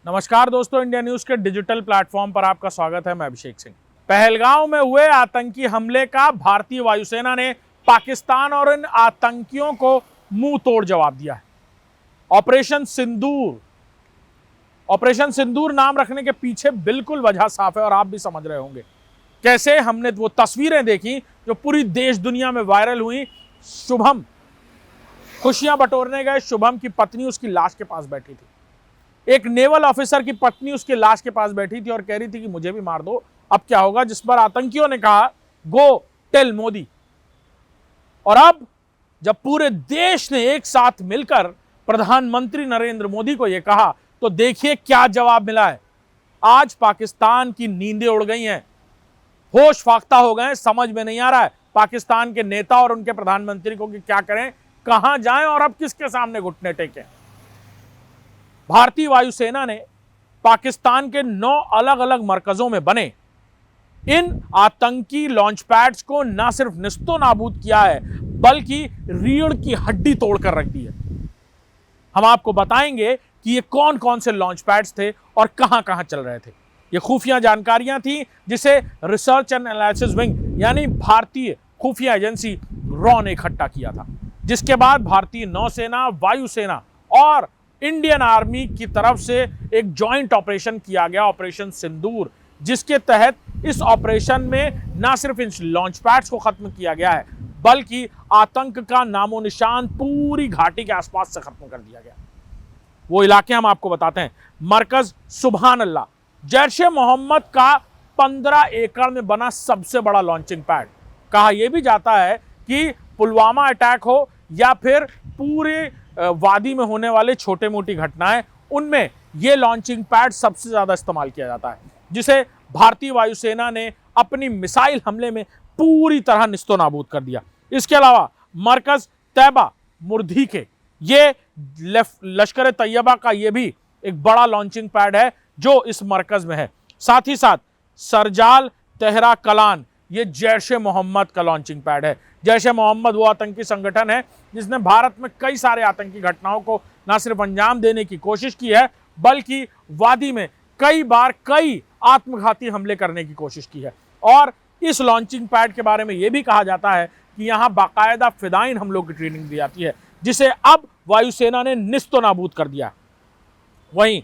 नमस्कार दोस्तों, India news के डिजिटल प्लेटफॉर्म पर आपका स्वागत है। मैं अभिषेक सिंह। पहलगांव में हुए आतंकी हमले का भारतीय वायुसेना ने पाकिस्तान और इन आतंकियों को मुंह तोड़ जवाब दिया है। ऑपरेशन सिंदूर नाम रखने के पीछे बिल्कुल वजह साफ है और आप भी समझ रहे होंगे कैसे हमने वो तस्वीरें देखी जो पूरी देश दुनिया में वायरल हुई। शुभम खुशियां बटोरने गए, शुभम की पत्नी उसकी लाश के पास बैठी थी। एक नेवल ऑफिसर की पत्नी उसके लाश के पास बैठी थी और कह रही थी कि मुझे भी मार दो, अब क्या होगा। जिस पर आतंकियों ने कहा गो टेल मोदी। और अब जब पूरे देश ने एक साथ मिलकर प्रधानमंत्री नरेंद्र मोदी को यह कहा तो देखिए क्या जवाब मिला है। आज पाकिस्तान की नींदें उड़ गई हैं, होश फाख्ता हो गए। समझ में नहीं आ रहा है पाकिस्तान के नेता और उनके प्रधानमंत्री को कि क्या करें, कहां जाएं और अब किसके सामने घुटने टेकें। भारतीय वायुसेना ने पाकिस्तान के 9 अलग अलग मरकजों में बने इन आतंकी लॉन्च पैड्स को न सिर्फ निस्तो नाबूद किया है बल्कि रीढ़ की हड्डी तोड़कर रख दी है। हम आपको बताएंगे कि ये कौन कौन से लॉन्च पैड्स थे और कहां कहां चल रहे थे। ये खुफिया जानकारियां थी जिसे रिसर्च एंड एनालिसिस विंग यानी भारतीय खुफिया एजेंसी रॉ ने इकट्ठा किया था, जिसके बाद भारतीय नौसेना, वायुसेना और इंडियन आर्मी की तरफ से एक जॉइंट ऑपरेशन किया गया, ऑपरेशन सिंदूर, जिसके तहत इस ऑपरेशन में न सिर्फ इन लॉन्च पैड्स को खत्म किया गया है बल्कि आतंक का नामो निशान पूरी घाटी के आसपास से खत्म कर दिया गया। वो इलाके हम आपको बताते हैं। मरकज सुभान अल्लाह, जैश ए मोहम्मद का 15 एकड़ में बना सबसे बड़ा लॉन्चिंग पैड। कहा यह भी जाता है कि पुलवामा अटैक हो या फिर पूरे वादी में होने वाले छोटे मोटी घटनाएं, उनमें यह लॉन्चिंग पैड सबसे ज्यादा इस्तेमाल किया जाता है, जिसे भारतीय वायुसेना ने अपनी मिसाइल हमले में पूरी तरह निस्तो नाबूद कर दिया। इसके अलावा मरकज तैयबा मुर्दी के ये लश्कर तैयबा का ये भी एक बड़ा लॉन्चिंग पैड है जो इस मरकज में है। साथ ही साथ सरजाल तेहरा कलान ये जैश ए मोहम्मद का लॉन्चिंग पैड है। जैश ए मोहम्मद वो आतंकी संगठन है जिसने भारत में कई सारे आतंकी घटनाओं को न सिर्फ अंजाम देने की कोशिश की है बल्कि वादी में कई बार कई आत्मघाती हमले करने की कोशिश की है। और इस लॉन्चिंग पैड के बारे में यह भी कहा जाता है कि यहां बाकायदा फिदाइन हमलों की ट्रेनिंग दी जाती है, जिसे अब वायुसेना ने निस्तो नाबूद कर दिया। वहीं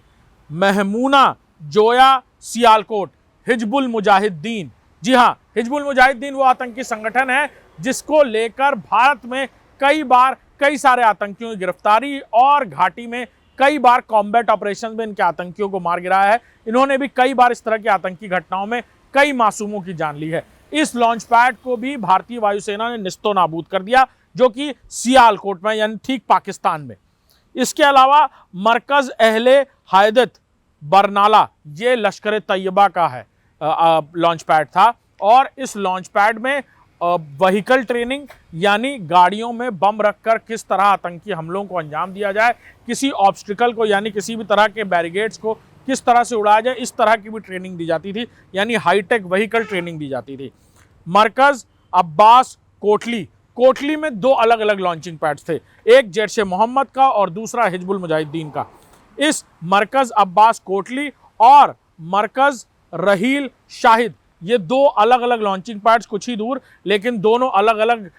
महमूना जोया सियालकोट हिजबुल मुजाहिदीन, जी हां, हिजबुल मुजाहिदीन वो आतंकी संगठन है जिसको लेकर भारत में कई बार कई सारे आतंकियों की गिरफ्तारी और घाटी में कई बार कॉम्बैट ऑपरेशन में इनके आतंकियों को मार गिराया है। इन्होंने भी कई बार इस तरह की आतंकी घटनाओं में कई मासूमों की जान ली है। इस लॉन्च पैड को भी भारतीय वायुसेना ने निस्तो नाबूद कर दिया, जो कि सियालकोट में यानी ठीक पाकिस्तान में। इसके अलावा मरकज अहले हायदत बरनाला ये लश्कर तैयबा का है लॉन्च पैड था और इस लॉन्च पैड में व्हीकल ट्रेनिंग यानी गाड़ियों में बम रखकर किस तरह आतंकी हमलों को अंजाम दिया जाए, किसी ऑब्स्टिकल को यानी किसी भी तरह के बैरिगेड्स को किस तरह से उड़ाया जाए, इस तरह की भी ट्रेनिंग दी जाती थी, यानी हाईटेक व्हीकल ट्रेनिंग दी जाती थी। मरकज अब्बास कोटली में 2 अलग अलग लॉन्चिंग पैड्स थे, एक जैश ए मोहम्मद का और दूसरा हिजबुल मुजाहिदीन का। इस मरकज अब्बास कोटली और मरकज रहील शाहिद ये 2 अलग अलग लॉन्चिंग पैड्स, कुछ ही दूर, लेकिन दोनों अलग अलग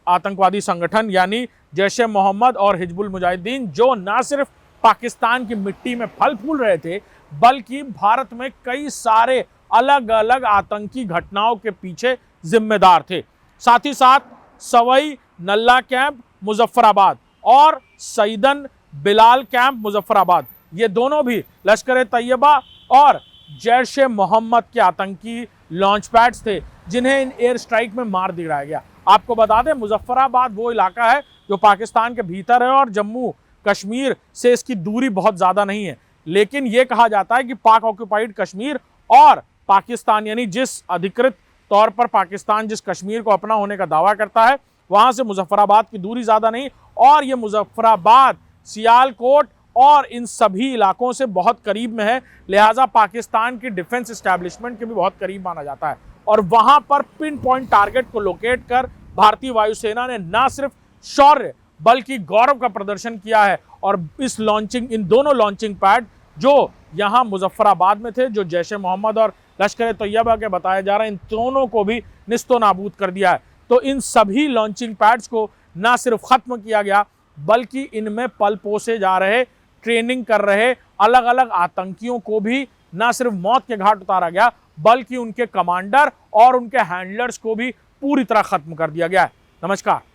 आतंकवादी संगठन यानी जैश ए मोहम्मद और हिजबुल मुजाहिदीन, जो न सिर्फ पाकिस्तान की मिट्टी में फल फूल रहे थे बल्कि भारत में कई सारे अलग अलग आतंकी घटनाओं के पीछे जिम्मेदार थे। साथ ही साथ सवई नल्ला कैंप मुजफ्फराबाद और सईदन बिलाल कैंप मुजफ्फराबाद ये दोनों भी लश्कर तैयबा और जैश ए मोहम्मद के आतंकी लॉन्च पैड्स थे जिन्हें इन एयर स्ट्राइक में मार गिराया गया। आपको बता दें मुजफ्फराबाद वो इलाका है जो पाकिस्तान के भीतर है और जम्मू कश्मीर से इसकी दूरी बहुत ज़्यादा नहीं है, लेकिन यह कहा जाता है कि पाक ऑक्यूपाइड कश्मीर और पाकिस्तान यानी जिस अधिकृत तौर पर पाकिस्तान जिस कश्मीर को अपना होने का दावा करता है वहां से मुजफ्फराबाद की दूरी ज़्यादा नहीं और ये मुजफ्फराबाद, सियालकोट और इन सभी इलाकों से बहुत करीब में है, लिहाजा पाकिस्तान की डिफेंस एस्टैब्लिशमेंट के भी बहुत करीब माना जाता है। और वहां पर पिन पॉइंट टारगेट को लोकेट कर भारतीय वायुसेना ने न सिर्फ शौर्य बल्कि गौरव का प्रदर्शन किया है और इन दोनों लॉन्चिंग पैड जो यहाँ मुजफ्फराबाद में थे, जो जैश ए मोहम्मद और लश्कर तैयबा के बताया जा रहा है, इन दोनों को भी निस्तो नाबूद कर दिया है। तो इन सभी लॉन्चिंग पैड्स को ना सिर्फ खत्म किया गया, बल्कि इनमें पल पोसे जा रहे, ट्रेनिंग कर रहे अलग अलग आतंकियों को भी ना सिर्फ मौत के घाट उतारा गया, बल्कि उनके कमांडर और उनके हैंडलर्स को भी पूरी तरह खत्म कर दिया गया है। नमस्कार।